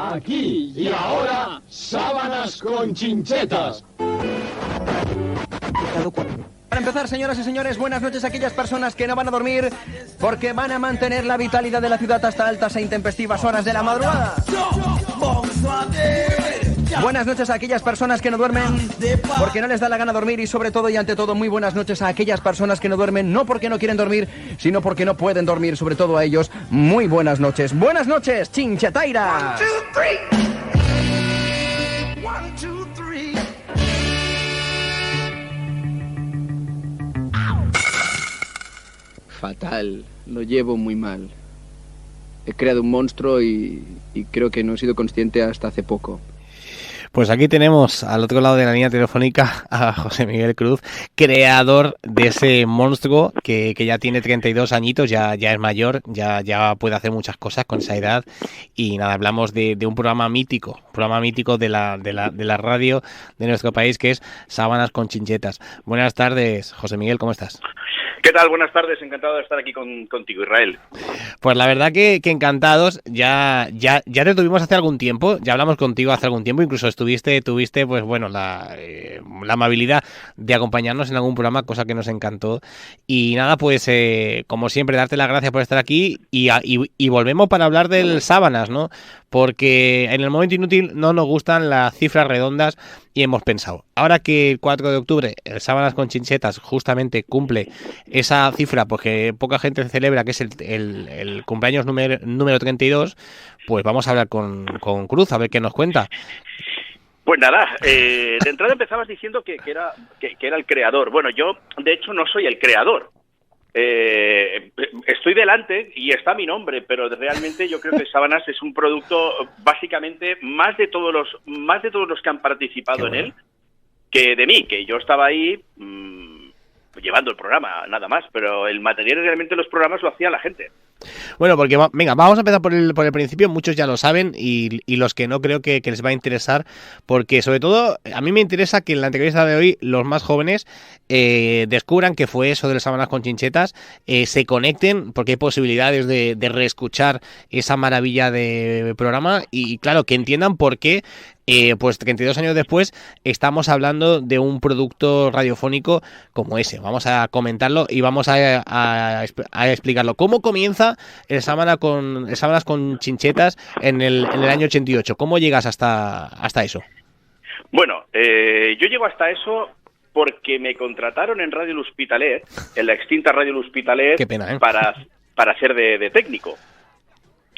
Aquí y ahora, sábanas con chinchetas. Para empezar, señoras y señores, buenas noches a aquellas personas que no van a dormir porque van a mantener la vitalidad de la ciudad hasta altas e intempestivas horas de la madrugada. Buenas noches a aquellas personas que no duermen porque no les da la gana dormir y sobre todo y ante todo muy buenas noches a aquellas personas que no duermen no porque no quieren dormir, sino porque no pueden dormir, sobre todo a ellos. Muy buenas noches. Buenas noches, Chinchetaira. 1, 2, 3. 1, 2, 3. Fatal, lo llevo muy mal. He creado un monstruo y creo que no he sido consciente hasta hace poco. Pues aquí tenemos al otro lado de la línea telefónica a José Miguel Cruz, creador de ese monstruo que ya tiene 32 añitos, ya es mayor, ya puede hacer muchas cosas con esa edad. Y nada, hablamos de un programa mítico de la radio de nuestro país, que es Sábanas con Chinchetas. Buenas tardes, José Miguel, ¿cómo estás? ¿Qué tal? Buenas tardes, encantado de estar aquí contigo, Israel. Pues la verdad que encantados, ya te tuvimos hace algún tiempo, ya hablamos contigo hace algún tiempo, incluso tuviste pues bueno la amabilidad de acompañarnos en algún programa, cosa que nos encantó. Y nada, pues como siempre, darte las gracias por estar aquí y volvemos para hablar del Sábanas, ¿no? Porque en el momento inútil no nos gustan las cifras redondas y hemos pensado, ahora que el 4 de octubre el Sábanas con Chinchetas justamente cumple esa cifra, porque poca gente celebra, que es el cumpleaños número 32, pues vamos a hablar con Cruz, a ver qué nos cuenta. Pues nada, de entrada empezabas diciendo que era el creador. Bueno, yo de hecho no soy el creador. Estoy delante y está mi nombre, pero realmente yo creo que Sábanas es un producto básicamente más de todos los que han participado en él que de mí, que yo estaba ahí llevando el programa, nada más, pero el material realmente los programas lo hacía la gente. Bueno, porque venga, vamos a empezar por el principio. Muchos ya lo saben y los que no creo que les va a interesar, porque sobre todo a mí me interesa que en la entrevista de hoy los más jóvenes descubran qué fue eso de las Sábanas con Chinchetas, se conecten, porque hay posibilidades de reescuchar esa maravilla de programa y claro, que entiendan por qué pues 32 años después estamos hablando de un producto radiofónico como ese. Vamos a comentarlo y vamos a explicarlo. ¿Cómo comienza el Sábanas con Chinchetas en el año 88? ¿Cómo llegas hasta eso? Bueno, yo llego hasta eso porque me contrataron en Radio L'Hospitalet, en la extinta Radio L'Hospitalet. Qué pena, ¿eh? para ser de técnico.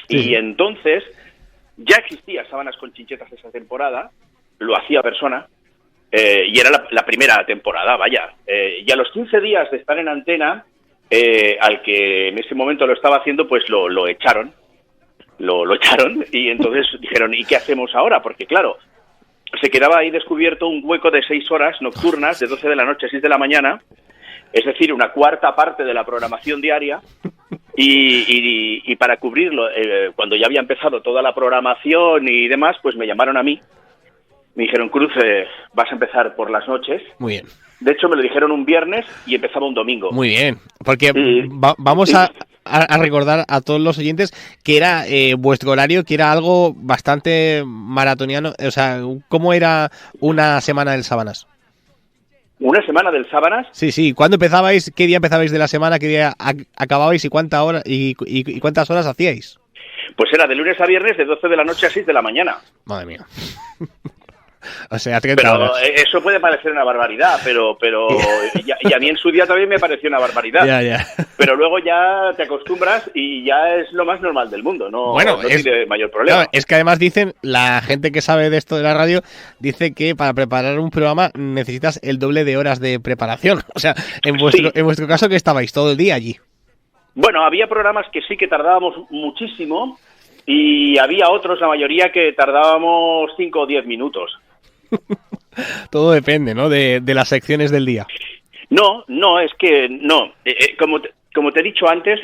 Sí. Y entonces ya existía Sábanas con Chinchetas esa temporada, lo hacía persona, y era la primera temporada, vaya. Y a los 15 días de estar en antena, al que en ese momento lo estaba haciendo, pues lo echaron. Lo echaron y entonces dijeron, ¿y qué hacemos ahora? Porque claro, se quedaba ahí descubierto un hueco de 6 horas nocturnas, de 12 de la noche a 6 de la mañana, es decir, una cuarta parte de la programación diaria. Y para cubrirlo, cuando ya había empezado toda la programación y demás, pues me llamaron a mí. Me dijeron, Cruz, vas a empezar por las noches. Muy bien. De hecho, me lo dijeron un viernes y empezaba un domingo. Muy bien, porque vamos a recordar a todos los oyentes que era vuestro horario, que era algo bastante maratoniano. O sea, ¿cómo era una semana del Sábanas? ¿Una semana del Sábanas? Sí. ¿Cuándo empezabais? ¿Qué día empezabais de la semana? ¿Qué día acababais? ¿Y cuántas horas hacíais? Pues era de lunes a viernes, de 12 de la noche a 6 de la mañana. Madre mía. O sea, 30 horas. Eso puede parecer una barbaridad, pero y a mí en su día también me pareció una barbaridad. Ya. Pero luego ya te acostumbras y ya es lo más normal del mundo, no tiene mayor problema. Claro, es que además dicen, la gente que sabe de esto de la radio, dice que para preparar un programa necesitas el doble de horas de preparación. O sea, en vuestro caso, que estabais todo el día allí. Bueno, había programas que sí que tardábamos muchísimo y había otros, la mayoría, que tardábamos 5 o 10 minutos. Todo depende, ¿no? De las secciones del día. No, es que no. Como te he dicho antes,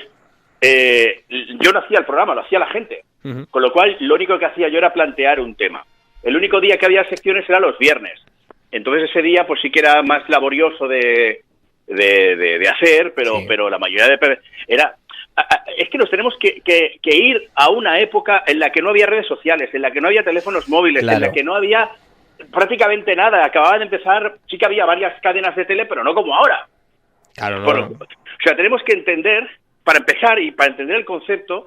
yo no hacía el programa, lo hacía la gente. Uh-huh. Con lo cual, lo único que hacía yo era plantear un tema. El único día que había secciones era los viernes. Entonces ese día pues sí que era más laborioso de hacer, pero la mayoría era... es que nos tenemos que ir a una época en la que no había redes sociales, en la que no había teléfonos móviles, Claro. en la que no había prácticamente nada. Acababa de empezar, sí que había varias cadenas de tele, pero no como ahora. Claro, no. O sea, tenemos que entender, para empezar y para entender el concepto,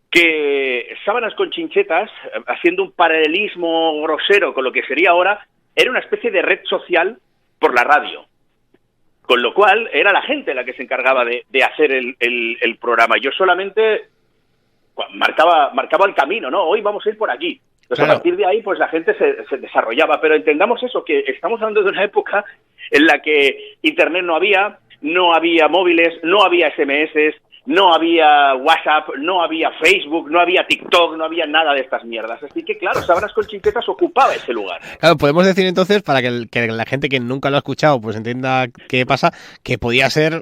que Sábanas con Chinchetas, haciendo un paralelismo grosero con lo que sería ahora, era una especie de red social por la radio. Con lo cual, era la gente la que se encargaba de hacer el programa. Yo solamente marcaba el camino, ¿no? Hoy vamos a ir por aquí. Entonces, Claro. a partir de ahí, pues la gente se desarrollaba. Pero entendamos eso, que estamos hablando de una época en la que Internet no había móviles, no había SMS, no había WhatsApp, no había Facebook, no había TikTok, no había nada de estas mierdas. Así que, claro, Sábanas con Chinchetas ocupaba ese lugar. Claro, podemos decir entonces, para que la gente que nunca lo ha escuchado pues entienda qué pasa, que podía ser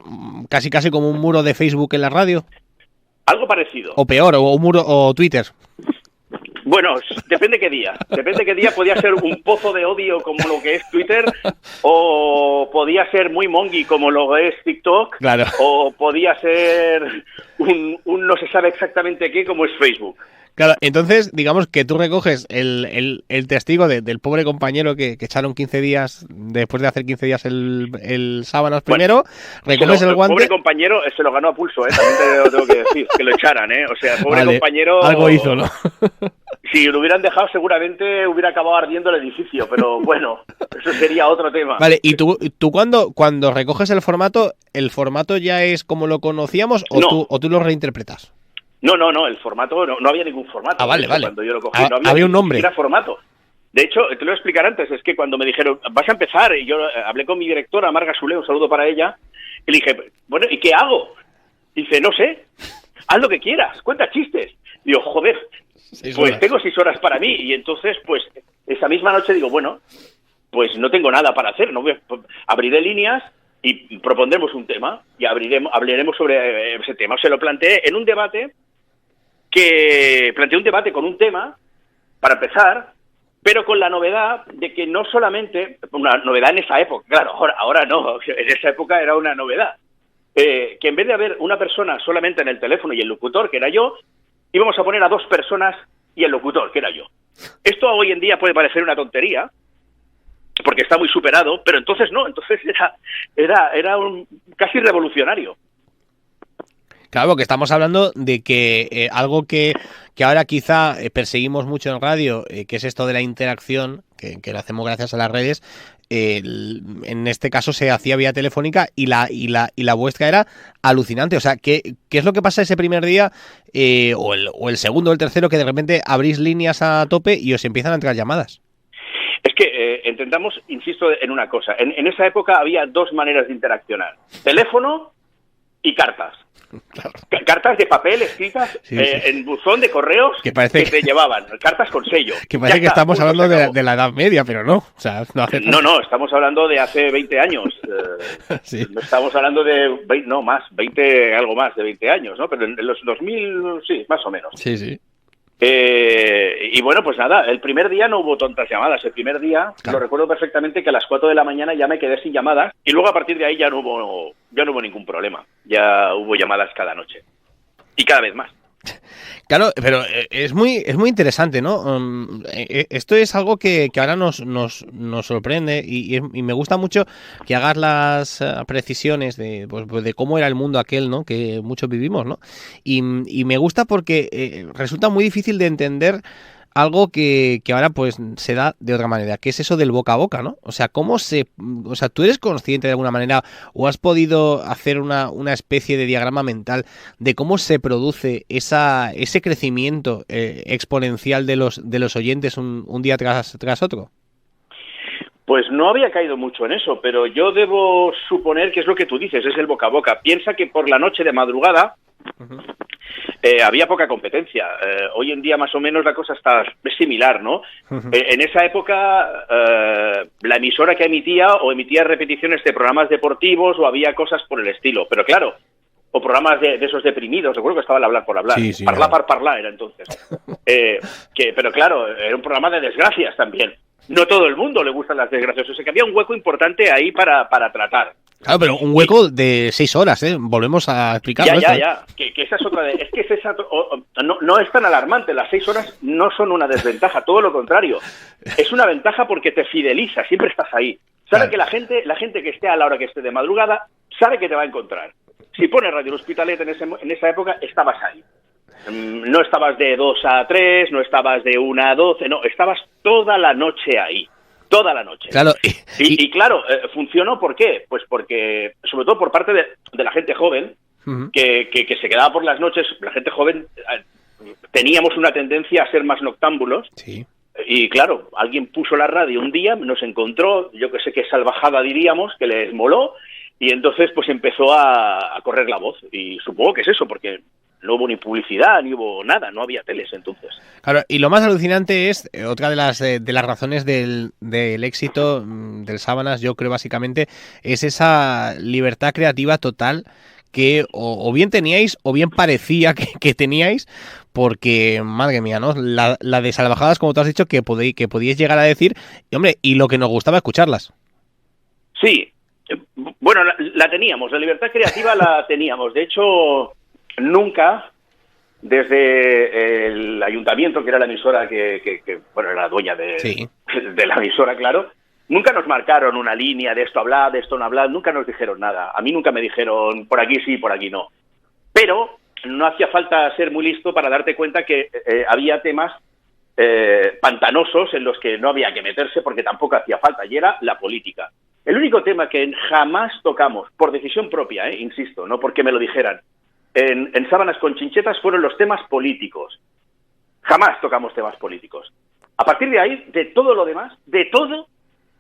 casi como un muro de Facebook en la radio, Algo parecido. o peor, o un muro, o Twitter. Bueno, depende qué día. Depende qué día podía ser un pozo de odio como lo que es Twitter, o podía ser muy mongi como lo es TikTok, Claro. o podía ser un no se sabe exactamente qué como es Facebook. Claro, entonces, digamos que tú recoges el testigo del pobre compañero que echaron 15 días, después de hacer 15 días el Sábanas primero, recoges el guante... Pobre compañero se lo ganó a pulso, también te lo tengo que decir, que lo echaran, O sea, pobre Vale, compañero... algo hizo, ¿no? Si lo hubieran dejado, seguramente hubiera acabado ardiendo el edificio, pero bueno, eso sería otro tema. Vale, ¿y tú cuando recoges el formato ya es como lo conocíamos No. o tú lo reinterpretas? No, el formato, no había ningún formato. Ah, vale, vale. Cuando yo lo cogí, no había un nombre. Ni siquiera formato. De hecho, te lo voy a explicar antes, es que cuando me dijeron, vas a empezar, y yo hablé con mi directora, Marga Sule, un saludo para ella, y le dije, bueno, ¿y qué hago? Dice, no sé, haz lo que quieras, cuenta chistes. Digo, joder, 6 pues horas. tengo 6 horas para mí, y entonces, pues, esa misma noche digo, bueno, pues no tengo nada para hacer, no abriré líneas y propondremos un tema, y hablaremos sobre ese tema. O sea, lo planteé en un debate, con un tema, para empezar, pero con la novedad de que no solamente, una novedad en esa época, claro, ahora no, en esa época era una novedad, que en vez de haber una persona solamente en el teléfono y el locutor, que era yo, íbamos a poner a 2 personas y el locutor, que era yo. Esto hoy en día puede parecer una tontería, porque está muy superado, pero entonces no, entonces era casi revolucionario. Claro, que estamos hablando de que algo que ahora quizá perseguimos mucho en radio, que es esto de la interacción, que lo hacemos gracias a las redes, en este caso se hacía vía telefónica y la vuestra era alucinante. O sea, ¿qué es lo que pasa ese primer día o el segundo o el tercero, que de repente abrís líneas a tope y os empiezan a entrar llamadas? Es que intentamos, insisto en una cosa, en esa época había 2 maneras de interaccionar, teléfono y cartas. Claro. Cartas de papel escritas Sí, sí. en buzón de correos Que parece te llevaban, cartas con sello. Que parece que estamos hablando de la Edad Media, pero no. O sea, no hace tanto. No, estamos hablando de hace 20 años. Sí. No estamos hablando de 20, algo más de 20 años, ¿no? Pero en los 2000, sí, más o menos. Sí, sí. Y bueno, pues nada, el primer día no hubo tontas llamadas. El primer día, Claro. lo recuerdo perfectamente, que a las 4 de la mañana ya me quedé sin llamadas, y luego a partir de ahí ya no hubo ningún problema. Ya hubo llamadas cada noche. Y cada vez más. Claro, pero es muy interesante, ¿no? Esto es algo que ahora nos sorprende y me gusta mucho que hagas las precisiones de cómo era el mundo aquel, ¿no? Que muchos vivimos, ¿no? Y me gusta porque resulta muy difícil de entender algo que ahora pues se da de otra manera, que es eso del boca a boca, ¿no? O sea, ¿tú eres consciente de alguna manera o has podido hacer una especie de diagrama mental de cómo se produce ese crecimiento exponencial de los oyentes un día tras otro? Pues no había caído mucho en eso, pero yo debo suponer que es lo que tú dices, es el boca a boca. Piensa que por la noche de madrugada había poca competencia. Hoy en día más o menos la cosa es similar, ¿no? En esa época la emisora que emitía repeticiones de programas deportivos o había cosas por el estilo, pero claro, o programas de esos deprimidos, recuerdo que estaba el hablar por hablar, Sí, parlar era entonces. Pero claro, era un programa de desgracias también. no todo el mundo le gustan las desgracias. O sea, que había un hueco importante ahí para tratar. Claro, pero un hueco de 6 horas, ¿eh? Volvemos a explicarlo. Ya. Que esa es otra. Es que no es tan alarmante. Las 6 horas no son una desventaja, todo lo contrario. Es una ventaja porque te fideliza, siempre estás ahí. Sabe que la gente que esté a la hora que esté de madrugada, sabe que te va a encontrar. Si pones Radio L'Hospitalet en esa época, estabas ahí. No estabas de 2 a 3, no estabas de 1 a 12, no, estabas toda la noche ahí. Toda la noche. Claro. Y claro, funcionó, ¿por qué? Pues porque, sobre todo por parte de la gente joven, que se quedaba por las noches, la gente joven, teníamos una tendencia a ser más noctámbulos. Sí. Y claro, alguien puso la radio un día, nos encontró, yo que sé qué salvajada diríamos, que les moló, y entonces pues empezó a correr la voz. Y supongo que es eso, porque no hubo ni publicidad, ni hubo nada, no había teles entonces. Claro, y lo más alucinante es, otra de las razones del éxito del Sábanas, yo creo básicamente, es esa libertad creativa total que o bien teníais o bien parecía que teníais, porque, madre mía, ¿no? La de salvajadas, como tú has dicho, que podíais llegar a decir, y hombre, y lo que nos gustaba escucharlas. Sí, bueno, la teníamos, la libertad creativa la teníamos. De hecho, nunca, desde el ayuntamiento, que era la emisora que era la dueña de la emisora, claro, nunca nos marcaron una línea de esto hablar, de esto no hablar, nunca nos dijeron nada. A mí nunca me dijeron por aquí sí, por aquí no. Pero no hacía falta ser muy listo para darte cuenta que había temas pantanosos en los que no había que meterse porque tampoco hacía falta, y era la política. El único tema que jamás tocamos, por decisión propia, insisto, no porque me lo dijeran, en Sábanas con Chinchetas fueron los temas políticos. Jamás tocamos temas políticos. A partir de ahí, de todo lo demás, de todo,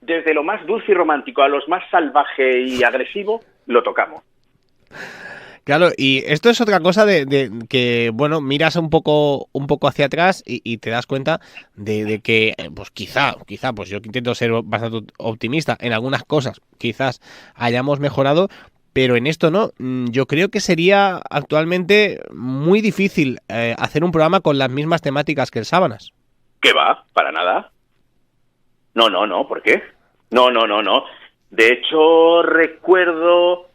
desde lo más dulce y romántico a lo más salvaje y agresivo, lo tocamos. Claro, y esto es otra cosa de que, bueno, miras un poco hacia atrás y te das cuenta de que, pues quizá, pues yo intento ser bastante optimista en algunas cosas, quizás hayamos mejorado, pero en esto no. Yo creo que sería actualmente muy difícil hacer un programa con las mismas temáticas que el Sábanas. ¿Qué va? ¿Para nada? No, ¿por qué? No. De hecho, recuerdo,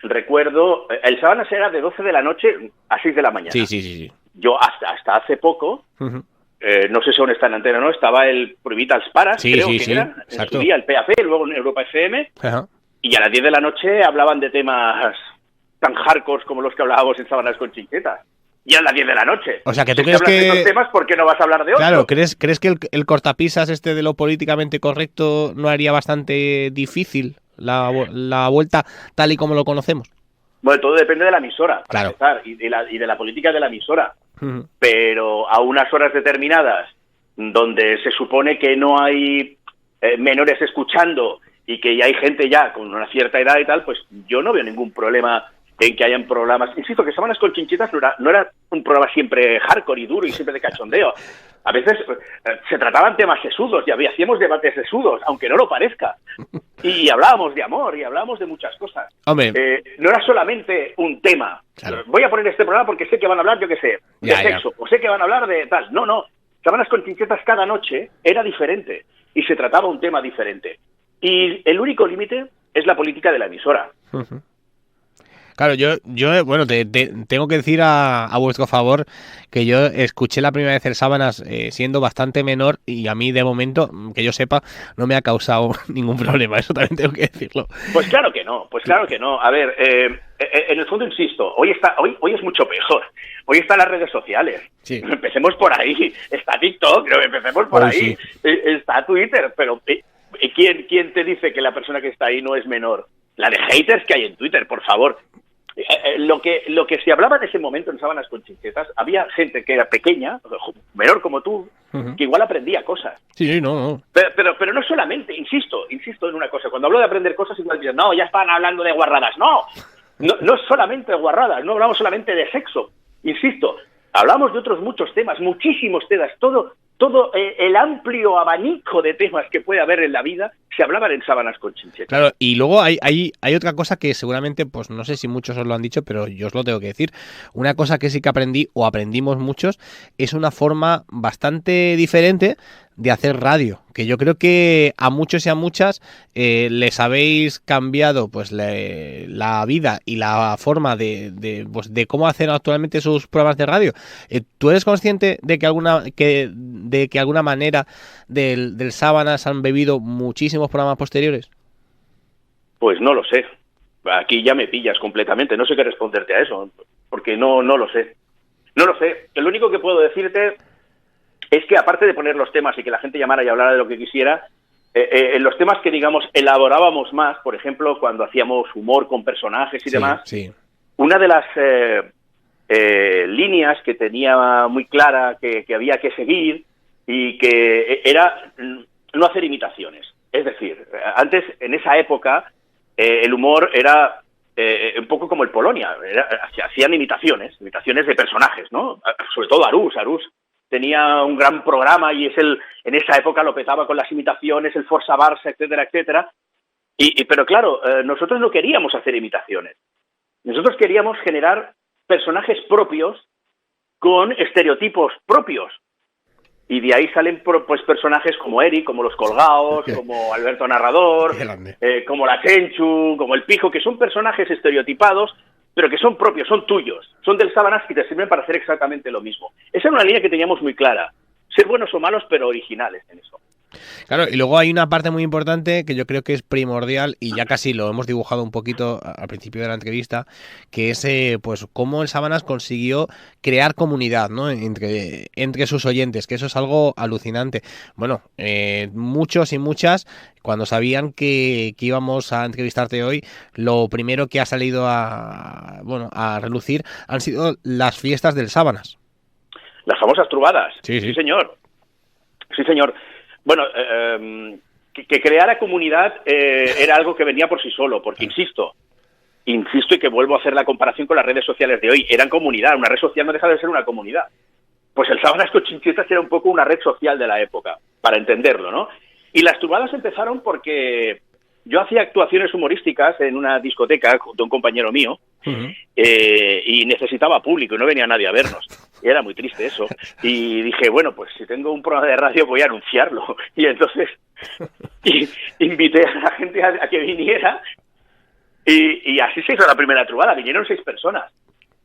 el Sábanas era de 12 de la noche a 6 de la mañana. Sí. Yo hasta hace poco, no sé si aún está en antena o no, estaba el Prohibit als Pares, creo que era, en su día el PAP, luego en Europa FM, y a las 10 de la noche hablaban de temas tan hardcore como los que hablábamos en Sábanas con Chinchetas. Y a las 10 de la noche. O sea, que tú si crees hablas que... de estos temas, ¿por qué no vas a hablar de otros? Claro, ¿crees que el cortapisas de lo políticamente correcto no haría bastante difícil la vuelta tal y como lo conocemos? Bueno, todo depende de la emisora, para claro. empezar, y de la política de la emisora. Pero a unas horas determinadas, donde se supone que no hay menores escuchando y que ya hay gente ya con una cierta edad y tal, pues yo no veo ningún problema en que hayan programas. Insisto, que Sábanas con Chinchetas no era un programa siempre hardcore y duro y siempre de cachondeo. A veces se trataban temas sesudos y hacíamos debates sesudos, aunque no lo parezca. Y hablábamos de amor y hablábamos de muchas cosas. Hombre. No era solamente un tema. Claro. Voy a poner este programa porque sé que van a hablar, yo qué sé, de sexo, o sé que van a hablar de tal. No. Sábanas con Chinchetas cada noche era diferente y se trataba un tema diferente. Y el único límite es la política de la emisora. Claro, yo bueno, te tengo que decir a vuestro favor que yo escuché la primera vez el Sábanas siendo bastante menor y a mí de momento, que yo sepa, no me ha causado ningún problema, eso también tengo que decirlo. Pues claro que no. A ver, en el fondo insisto, hoy es mucho peor. Hoy están las redes sociales. Sí. Empecemos por ahí. Está TikTok, pero empecemos por ahí. Sí. Está Twitter, pero ¿quién te dice que la persona que está ahí no es menor? La de haters que hay en Twitter, por favor. Lo que se hablaba en ese momento en Sábanas con Chinchetas, había gente que era pequeña, menor como tú, que igual aprendía cosas. Sí, no. Pero no solamente, insisto en una cosa, cuando hablo de aprender cosas igual dicen, no, ya están hablando de guarradas. No es solamente de guarradas, no hablamos solamente de sexo, insisto, hablamos de otros muchos temas, muchísimos temas, todo el amplio abanico de temas que puede haber en la vida se hablaban en Sábanas con Chinchetas. Claro, y luego hay otra cosa que seguramente, pues no sé si muchos os lo han dicho, pero yo os lo tengo que decir. Una cosa que sí que aprendí, o aprendimos muchos, es una forma bastante diferente de hacer radio, que yo creo que a muchos y a muchas les habéis cambiado pues la vida y la forma de cómo hacer actualmente sus programas de radio. ¿Tú eres consciente de que alguna manera del Sábanas han bebido muchísimos programas posteriores? Pues no lo sé. Aquí ya me pillas completamente. No sé qué responderte a eso, porque no lo sé. No lo sé. Lo único que puedo decirte es que, aparte de poner los temas y que la gente llamara y hablara de lo que quisiera, en los temas que, digamos, elaborábamos más, por ejemplo, cuando hacíamos humor con personajes y demás, sí. Una de las líneas que tenía muy clara que había que seguir y que era no hacer imitaciones. Es decir, antes, en esa época, el humor era un poco como el Polonia. Hacían imitaciones de personajes, ¿no? Sobre todo Arús tenía un gran programa y en esa época lo petaba con las imitaciones, el Forza Barça, etcétera, etcétera. Pero claro, nosotros no queríamos hacer imitaciones. Nosotros queríamos generar personajes propios con estereotipos propios. Y de ahí salen pues personajes como Eric, como los Colgados, como Alberto Narrador, como la Chenchu, como el Pijo, que son personajes estereotipados, pero que son propios, son tuyos, son del Sábanas y te sirven para hacer exactamente lo mismo. Esa era una línea que teníamos muy clara. Ser buenos o malos, pero originales en eso. Claro, y luego hay una parte muy importante que yo creo que es primordial, y ya casi lo hemos dibujado un poquito al principio de la entrevista, que es pues cómo el Sábanas consiguió crear comunidad, ¿no? entre sus oyentes, que eso es algo alucinante. Bueno, muchos y muchas, cuando sabían que íbamos a entrevistarte hoy, lo primero que ha salido a relucir han sido las fiestas del Sábanas. Las famosas trubadas. Sí. Sí, señor. Sí, señor. Bueno, que creara comunidad era algo que venía por sí solo, porque insisto y que vuelvo a hacer la comparación con las redes sociales de hoy. Eran comunidad, una red social no deja de ser una comunidad. Pues el Sábanas con Chinchetas era un poco una red social de la época, para entenderlo, ¿no? Y las trubadas empezaron porque yo hacía actuaciones humorísticas en una discoteca junto a un compañero mío, y necesitaba público y no venía nadie a vernos. Y era muy triste eso. Y dije, bueno, pues si tengo un programa de radio voy a anunciarlo. Y entonces invité a la gente a que viniera y así se hizo la primera trubada. Vinieron 6 personas.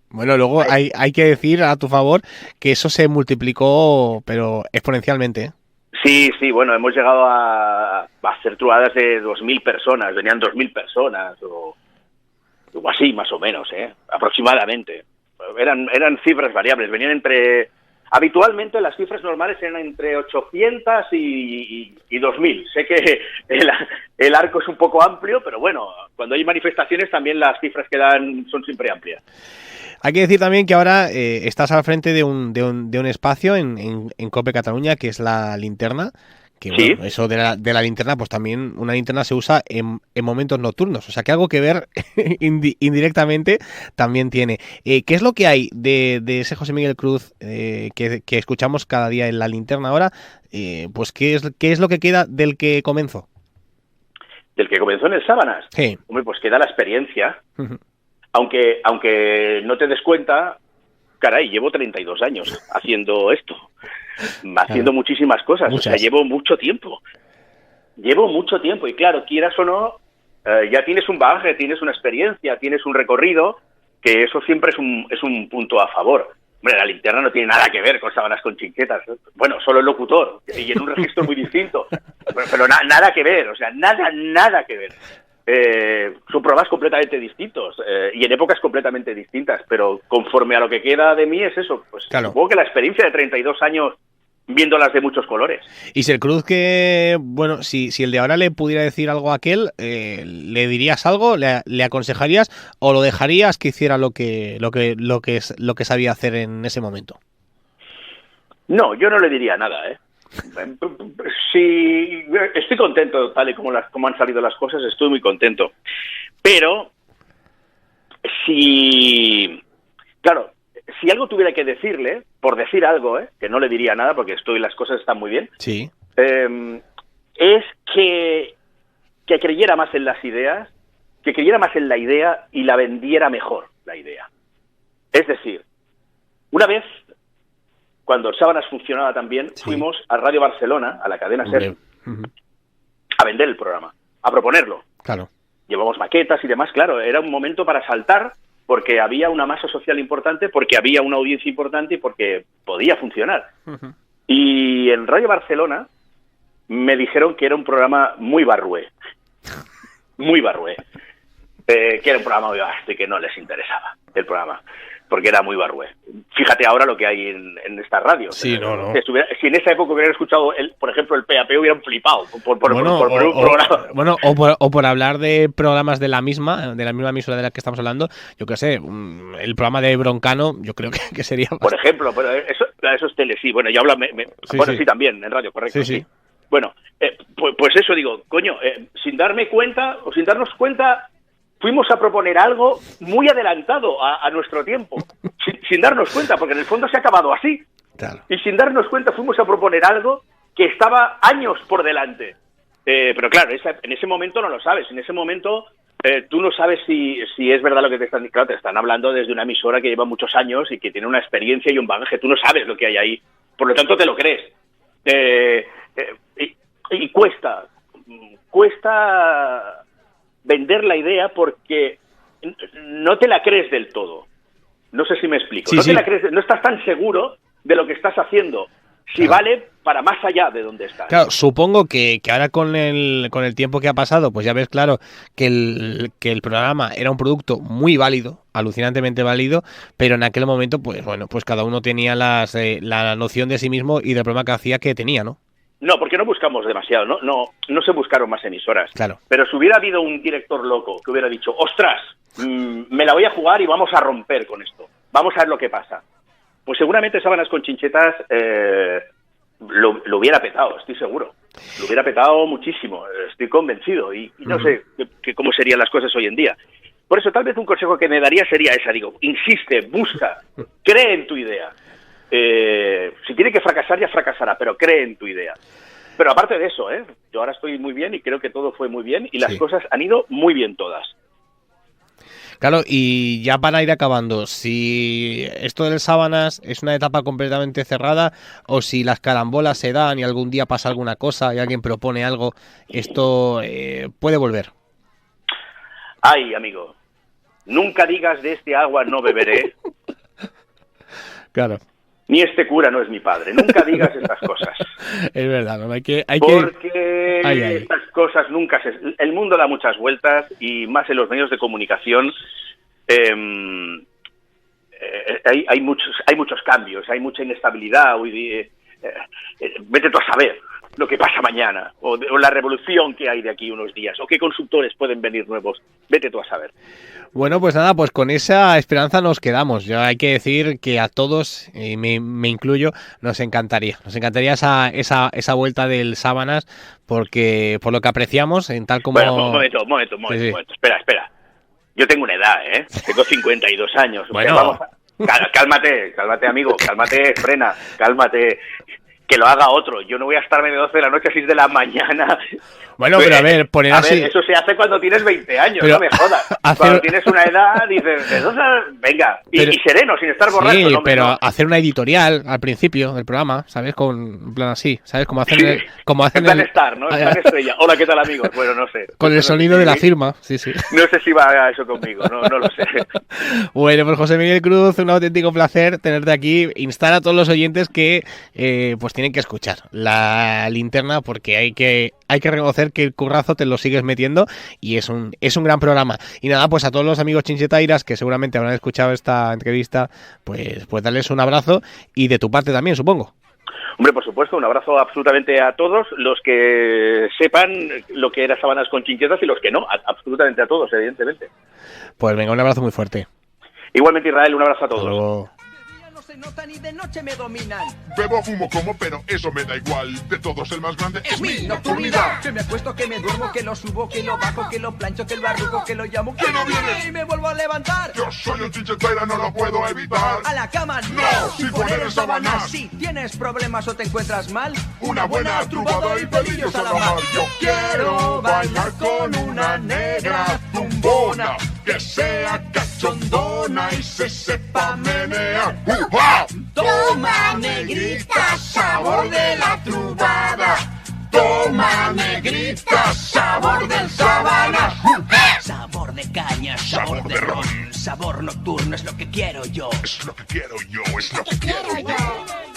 Bueno, luego hay que decir a tu favor que eso se multiplicó, pero exponencialmente, ¿eh? Sí, bueno, hemos llegado a hacer trubadas de 2.000 personas. Venían 2.000 personas o así, más o menos, aproximadamente. Eran cifras variables, venían habitualmente las cifras normales eran entre 800 y 2.000. Sé que el arco es un poco amplio, pero bueno, cuando hay manifestaciones también las cifras que dan son siempre amplias. Hay que decir también que ahora estás al frente de un espacio en COPE Cataluña, que es La Linterna. Que bueno, sí. Eso de la linterna, pues también una linterna se usa en momentos nocturnos. O sea, que algo que ver indirectamente también tiene. ¿Qué es lo que hay de ese José Miguel Cruz que escuchamos cada día en La Linterna ahora? Pues ¿qué es lo que queda del que comenzó? ¿Del que comenzó en el Sábanas? Sí. Hombre, pues queda la experiencia. Aunque no te des cuenta, caray, llevo 32 años haciendo esto. Haciendo muchísimas cosas. Muchas. O sea, llevo mucho tiempo y claro, quieras o no, ya tienes un bagaje, tienes una experiencia, tienes un recorrido, que eso siempre es un punto a favor. Hombre, La Linterna no tiene nada que ver con Sábanas con Chinchetas, bueno, solo el locutor y en un registro muy distinto, pero nada que ver, o sea, nada que ver. Son programas completamente distintos y en épocas completamente distintas, pero conforme a lo que queda de mí es eso, pues claro. Supongo que la experiencia de 32 años viéndolas de muchos colores. Y si el Cruz que, bueno, si el de ahora le pudiera decir algo a aquel, ¿le dirías algo? ¿Le aconsejarías o lo dejarías que hiciera lo que sabía hacer en ese momento? No, yo no le diría nada, Sí, estoy contento tal y como han salido las cosas, estoy muy contento. Pero si algo tuviera que decirle, por decir algo, que no le diría nada porque las cosas están muy bien. Sí. Es que que creyera más en las ideas, que creyera más en la idea y la vendiera mejor, la idea. Es decir, una vez, cuando Sábanas funcionaba también, fuimos a Radio Barcelona, a la cadena SER, a vender el programa, a proponerlo. Claro. Llevamos maquetas y demás, claro, era un momento para saltar porque había una masa social importante, porque había una audiencia importante y porque podía funcionar. Y en Radio Barcelona me dijeron que era un programa muy barrué. Muy barrué. Que era un programa muy vasto y que no les interesaba el programa, porque era muy barrué. Fíjate ahora lo que hay en esta radio. Sí, no. Si en esa época hubieran escuchado, por ejemplo, el PAP, hubieran flipado por un programa. O por hablar de programas de la misma emisora de la que estamos hablando, yo qué sé, el programa de Broncano, yo creo que sería... Por ejemplo, pero eso es tele, sí. Bueno, yo hablo... sí, también, en radio, correcto. Sí. Bueno, pues eso digo, coño, sin darme cuenta, o sin darnos cuenta... Fuimos a proponer algo muy adelantado a nuestro tiempo, sin darnos cuenta, porque en el fondo se ha acabado así. Claro. Y sin darnos cuenta fuimos a proponer algo que estaba años por delante. Pero claro, en ese momento no lo sabes. En ese momento tú no sabes si es verdad lo que te están diciendo. Claro, te están hablando desde una emisora que lleva muchos años y que tiene una experiencia y un bagaje. Tú no sabes lo que hay ahí. Por lo tanto, te lo crees. Y cuesta vender la idea porque no te la crees del todo. No sé si me explico. No te la crees, no estás tan seguro de lo que estás haciendo. Si vale para más allá de donde estás. Claro, supongo que ahora con el tiempo que ha pasado, pues ya ves claro que el programa era un producto muy válido, alucinantemente válido, pero en aquel momento, pues bueno, pues cada uno tenía la noción de sí mismo y del programa que hacía que tenía, ¿no? No, porque no buscamos demasiado, no se buscaron más emisoras. Claro. Pero si hubiera habido un director loco que hubiera dicho, ostras, me la voy a jugar y vamos a romper con esto, vamos a ver lo que pasa, pues seguramente Sábanas con Chinchetas lo hubiera petado, estoy seguro. Lo hubiera petado muchísimo, estoy convencido, y no sé cómo serían las cosas hoy en día. Por eso tal vez un consejo que me daría sería esa, digo, insiste, busca, cree en tu idea. Si tiene que fracasar, ya fracasará, pero cree en tu idea. Pero aparte de eso, yo ahora estoy muy bien y creo que todo fue muy bien y las cosas han ido muy bien todas. Claro, y ya para ir acabando, si esto del Sábanas es una etapa completamente cerrada o si las carambolas se dan y algún día pasa alguna cosa y alguien propone algo, esto puede volver. Ay, amigo, nunca digas de este agua no beberé. Claro. Ni este cura no es mi padre. Nunca digas estas cosas. Es verdad, ¿no? Porque estas cosas nunca el mundo da muchas vueltas y más en los medios de comunicación hay muchos cambios, hay mucha inestabilidad. Vete tú a saber lo que pasa mañana o la revolución que hay de aquí unos días o qué consultores pueden venir nuevos. Vete tú a saber. Bueno, pues nada, pues con esa esperanza nos quedamos. Ya hay que decir que a todos, y me incluyo, nos encantaría esa vuelta del Sábanas, porque por lo que apreciamos, en tal como... Bueno, un momento. Espera. Yo tengo una edad, Tengo 52 años. Bueno. Cálmate, amigo, cálmate, frena, cálmate. Que lo haga otro. Yo no voy a estarme de 12 de la noche a 6 de la mañana. Bueno, pero a ver, poner así... ver, eso se hace cuando tienes 20 años, pero no me jodas. Cuando tienes una edad, dices, de 12, venga, y sereno, sin estar borracho. Sí, pero hacer una editorial al principio del programa, ¿sabes? En plan así, ¿sabes? Como hacen en plan Star, ¿no? En plan estrella. Hola, ¿qué tal, amigos? Bueno, no sé. Con el sonido de la firma, sí. No sé si va eso conmigo, no lo sé. Bueno, pues José Miguel Cruz, un auténtico placer tenerte aquí. Instar a todos los oyentes que pues tienen que escuchar La Linterna, porque hay que reconocer que el currazo te lo sigues metiendo y es un gran programa. Y nada, pues a todos los amigos chinchetairas que seguramente habrán escuchado esta entrevista, pues darles un abrazo y de tu parte también, supongo. Hombre, por supuesto, un abrazo absolutamente a todos los que sepan lo que era Sábanas con Chinchetas y los que no, absolutamente a todos, evidentemente. Pues venga, un abrazo muy fuerte. Igualmente, Israel, un abrazo a todos. Hasta luego. se nota ni de noche me dominan. Bebo, fumo, como, pero eso me da igual. De todos el más grande es mi nocturnidad. Que me acuesto, que me duermo, que lo subo, que lo bajo, que lo plancho, que lo arrugo, que lo llamo, que no viene y me vuelvo a levantar. Yo soy un chinchetera, no lo puedo evitar. A la cama No, sin poner en sábanas. Si tienes problemas o te encuentras mal, una buena trubada y pelillos a la mar. Yo quiero bailar con una negra tumbona, que sea cachondona y se sepa menear. ¡Uja! Toma, negrita, sabor de la trubada. Toma, negrita, sabor del sábana. Sabor de caña, Sabor de ron. sabor nocturno es lo que quiero yo. Es lo que quiero yo, es lo que quiero yo.